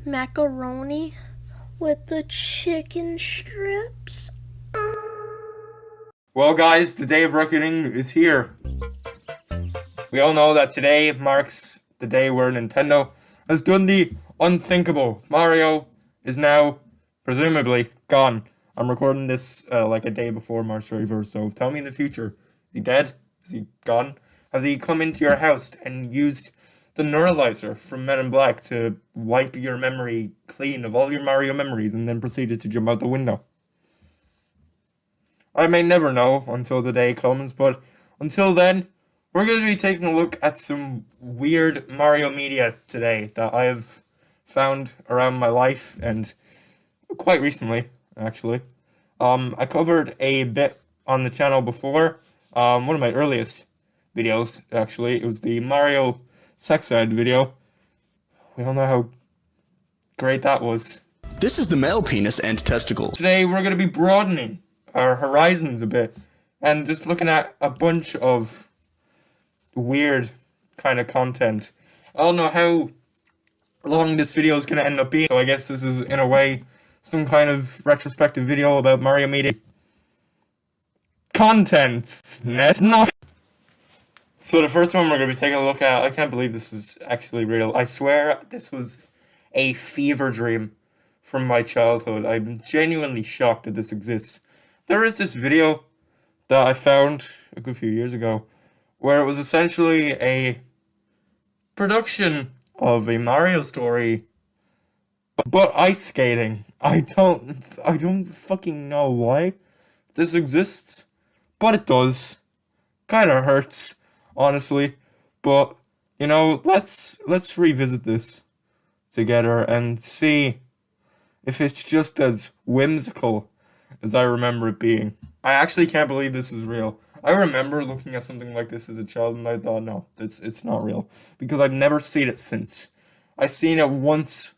macaroni with the chicken strips. Well guys, the day of reckoning is here. We all know that today marks the day where Nintendo has done the unthinkable. Mario is now, presumably, gone. I'm recording this like a day before March 31st, so tell me in the future. Is he dead? Is he gone? Has he come into your house and used the neuralizer from Men in Black to wipe your memory clean of all your Mario memories and then proceeded to jump out the window? I may never know until the day comes, but until then, we're going to be taking a look at some weird Mario media today that I've found around my life and quite recently, actually. I covered a bit on the channel before, one of my earliest videos, actually. It was the Mario sex ed video. We all know how great that was. This is the male penis and testicles. Today we're going to be broadening our horizons a bit and just looking at a bunch of weird kind of content. I don't know how long this video is going to end up being, so I guess this is in a way some kind of retrospective video about Mario media content. That's not. So the first one we're going to be taking a look at, I can't believe this is actually real. I swear this was a fever dream from my childhood. I'm genuinely shocked that this exists. There is this video that I found a good few years ago where it was essentially a production of a Mario story, but ice skating. I don't fucking know why this exists, but it does. Kind of hurts, honestly. But you know, let's revisit this together and see if it's just as whimsical as I remember it being. I actually can't believe this is real. I remember looking at something like this as a child and I thought, no, it's not real. Because I've never seen it since. I seen it once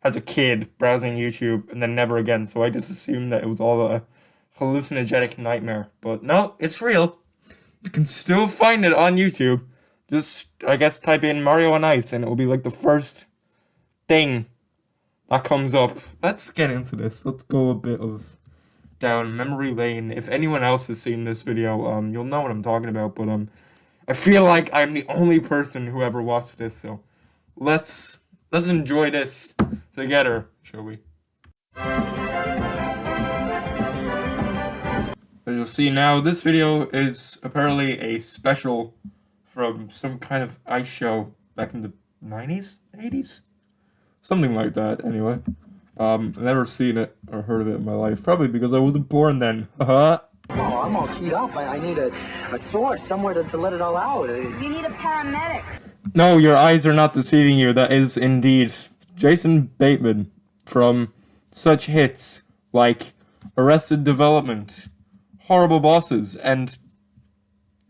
as a kid browsing YouTube and then never again. So I just assumed that it was all a hallucinogenic nightmare. But no, it's real. You can still find it on YouTube. Just, I guess, type in Mario on Ice and it will be like the first thing that comes up. Let's get into this. Let's go a bit of down memory lane. If anyone else has seen this video, you'll know what I'm talking about, but I feel like I'm the only person who ever watched this, so let's enjoy this together, shall we? As you'll see now, this video is apparently a special from some kind of ice show back in the 90s? 80s? Something like that, anyway. I've never seen it or heard of it in my life. Probably because I wasn't born then. Oh, I'm all keyed up. I need a source, somewhere to let it all out. You need a paramedic. No, your eyes are not deceiving you. That is indeed Jason Bateman from such hits like Arrested Development, Horrible Bosses, and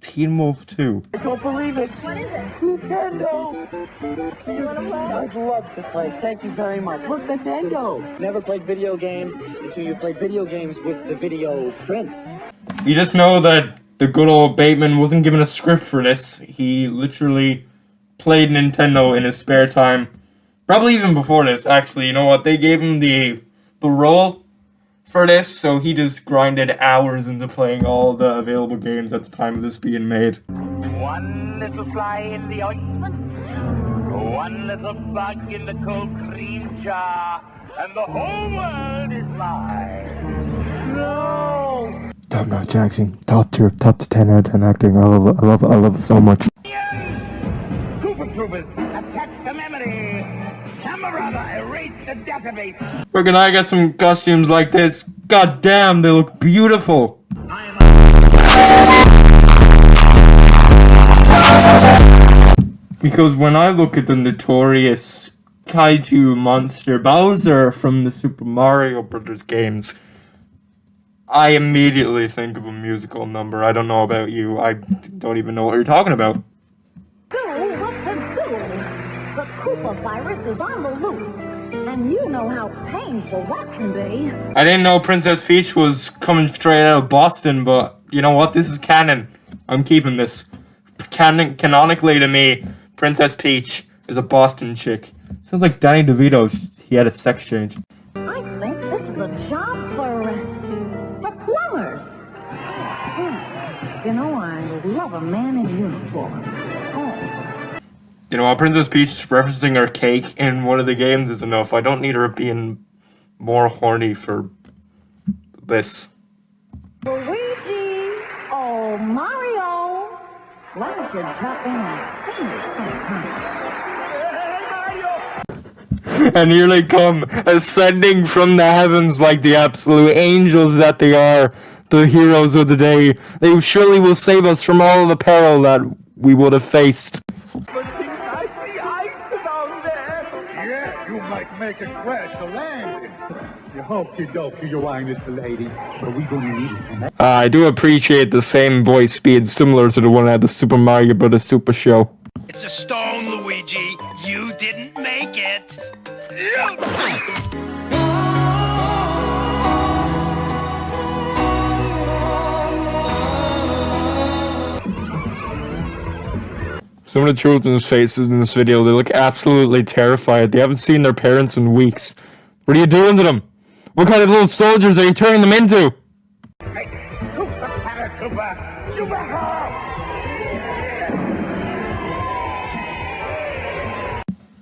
Teen Wolf 2. I don't believe it. What is it? Nintendo. You want to play? I'd love to play. Thank you very much. Look, Nintendo. Never played video games until you played video games with the video prince. You just know that the good old Bateman wasn't given a script for this. He literally played Nintendo in his spare time. Probably even before this, actually. You know what? They gave him the role for this, so he just grinded hours into playing all the available games at the time of this being made. One little fly in the ointment, one little bug in the cold cream jar, and the whole world is mine. No! Top-notch Jackson, top 10 out of 10 acting. I love it so much. Koopa Troopers, attack the memory! Camarada, erase the database! Where can I get some costumes like this? God damn, they look beautiful! Because when I look at the notorious kaiju monster Bowser from the Super Mario Bros. Games, I immediately think of a musical number. I don't know about you. I don't even know what you're talking about. What to do? The Koopa virus is on the loose, and you know how painful that can be. I didn't know Princess Peach was coming straight out of Boston, but you know what? This is canon. I'm keeping this. Canonically to me, Princess Peach is a Boston chick. Sounds like Danny DeVito. He had a sex change. I think this is a job for plumbers. You know, I love a man in uniform. Oh. You know, Princess Peach referencing her cake in one of the games is enough. I don't need her being more horny for this. Luigi! Oh, Mario! Why don't you drop in and sing me something? And here they come, ascending from the heavens like the absolute angels that they are, the heroes of the day. They surely will save us from all the peril that we would have faced. Yeah, you might make a crash to land. You hokey dokey, you wine this lady, but we gonna need it. I do appreciate the same voice being similar to the one at the Super Mario Bros. Super Show. It's a stone, Luigi. You didn't make it. Some of the children's faces in this video, they look absolutely terrified. They haven't seen their parents in weeks. What are you doing to them? What kind of little soldiers are you turning them into? You back off!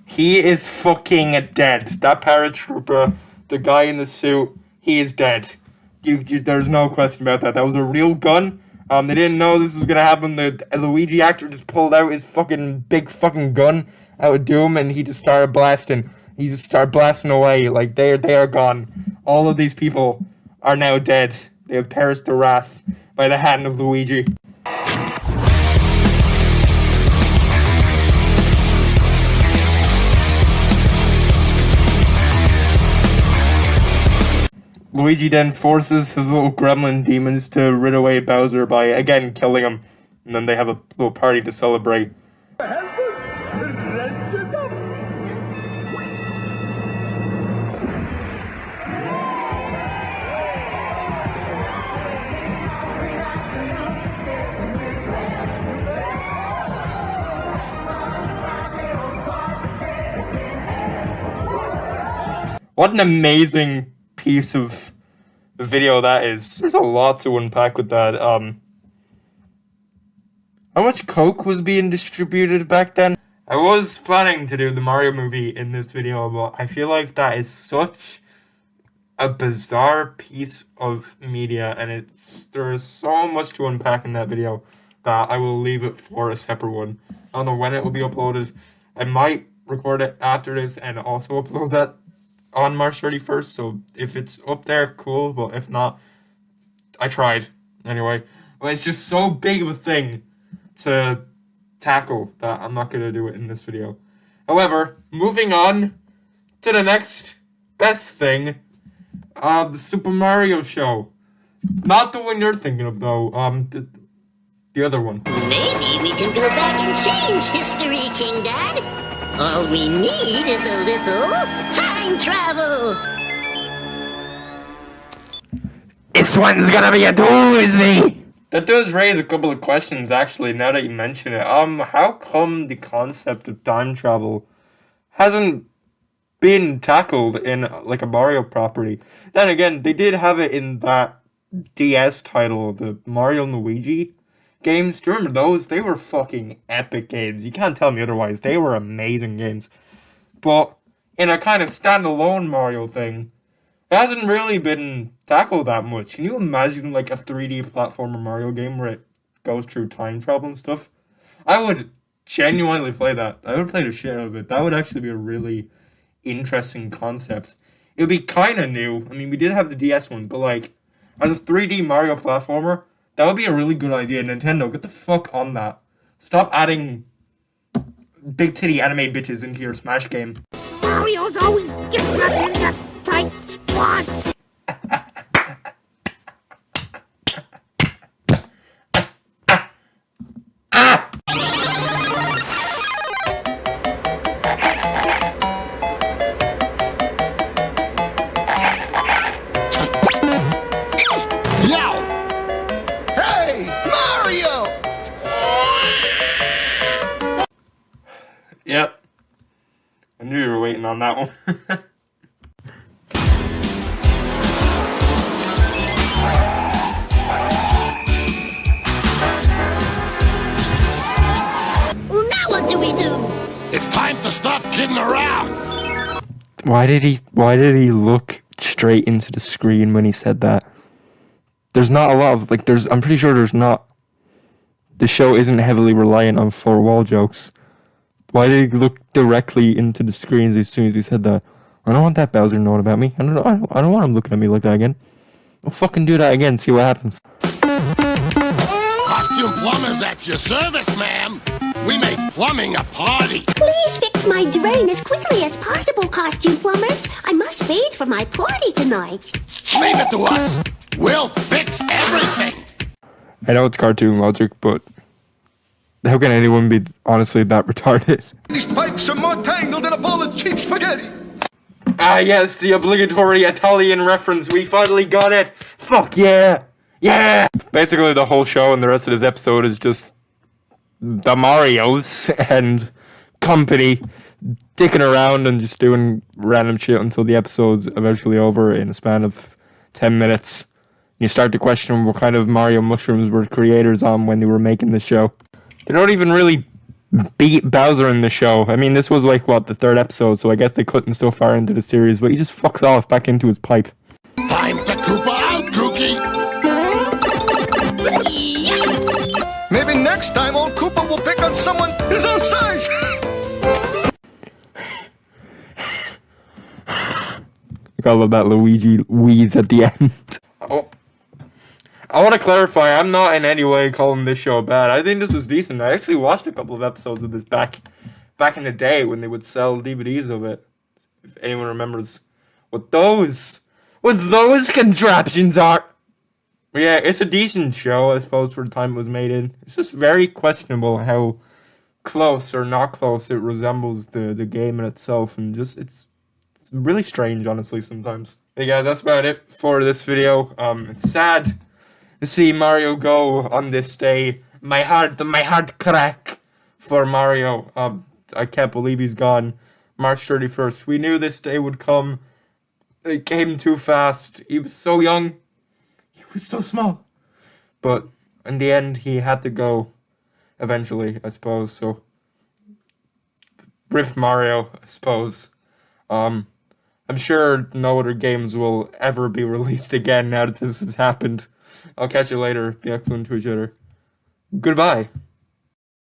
He is fucking dead. That paratrooper, the guy in the suit, he is dead. There's no question about that. That was a real gun. They didn't know this was gonna happen. The Luigi actor just pulled out his fucking big fucking gun out of Doom, and he just started blasting. He just started blasting away. Like they are gone. All of these people are now dead. They have perished to wrath by the hand of Luigi. Luigi then forces his little gremlin demons to rid away Bowser by, again, killing him. And then they have a little party to celebrate. What an amazing piece of video that is. There's a lot to unpack with that. How much coke was being distributed back then? I was planning to do the Mario movie in this video, but I feel like that is such a bizarre piece of media, and there's so much to unpack in that video that I will leave it for a separate one. I don't know when it will be uploaded. I might record it after this and also upload that on March 31st, so if it's up there, cool, but if not, I tried. Anyway, but it's just so big of a thing to tackle that I'm not going to do it in this video. However, moving on to the next best thing, the Super Mario show. Not the one you're thinking of, though, the other one. Maybe we can go back and change history, King Dad. All we need is a little time travel. This one's gonna be a doozy! That does raise a couple of questions, actually, now that you mention it. How come the concept of time travel hasn't been tackled in, like, a Mario property? Then again, they did have it in that DS title, the Mario and Luigi games. Do you remember those? They were fucking epic games. You can't tell me otherwise. They were amazing games. But in a kind of standalone Mario thing, it hasn't really been tackled that much. Can you imagine like a 3D platformer Mario game where it goes through time travel and stuff? I would genuinely play that. I would play the shit out of it. That would actually be a really interesting concept. It would be kind of new. I mean, we did have the DS one, but like as a 3D Mario platformer, that would be a really good idea. Nintendo, get the fuck on that. Stop adding big titty anime bitches into your Smash game. Mario's always getting us into tight spots. Yep. Why did he look straight into the screen when he said that? There's not a lot of, like, I'm pretty sure there's not, the show isn't heavily reliant on four-wall jokes. Why did he look directly into the screens as soon as he said that? I don't want that Bowser knowing about me. I don't want him looking at me like that again. I'll fucking do that again, see what happens. Costume plumbers at your service, ma'am. We make plumbing a party. Please fix my drain as quickly as possible, costume plumbers. I must bathe for my party tonight. Leave it to us. We'll fix everything. I know it's cartoon logic, but how can anyone be honestly that retarded? These pipes are more tangled than a bowl of cheap spaghetti. Ah, yes, the obligatory Italian reference. We finally got it. Fuck yeah. Yeah! Basically, the whole show and the rest of this episode is just the Marios and company dicking around and just doing random shit until the episode's eventually over in a span of 10 minutes. You start to question what kind of Mario mushrooms were creators on when they were making the show. They don't even really beat Bowser in the show. I mean, this was like, what, the third episode, so I guess they couldn't so far into the series, but he just fucks off back into his pipe. Time to Koopa out, Kookie. Maybe next time old Koopa will pick on someone his own size. I love that Luigi wheeze at the end. Oh, I want to clarify, I'm not in any way calling this show bad. I think this was decent. I actually watched a couple of episodes of this back in the day when they would sell DVDs of it. If anyone remembers what those contraptions are. But yeah, it's a decent show, I suppose, for the time it was made in. It's just very questionable how close or not close it resembles the game in itself, and just it's really strange, honestly, sometimes. Hey guys, that's about it for this video. It's sad to see Mario go on this day. My heart crack for Mario. I can't believe he's gone. March 31st. We knew this day would come. It came too fast. He was so young. He was so small. But in the end, he had to go eventually, I suppose. So, rip Mario, I suppose. I'm sure no other games will ever be released again now that this has happened. I'll catch you later. Be excellent to each other. Goodbye.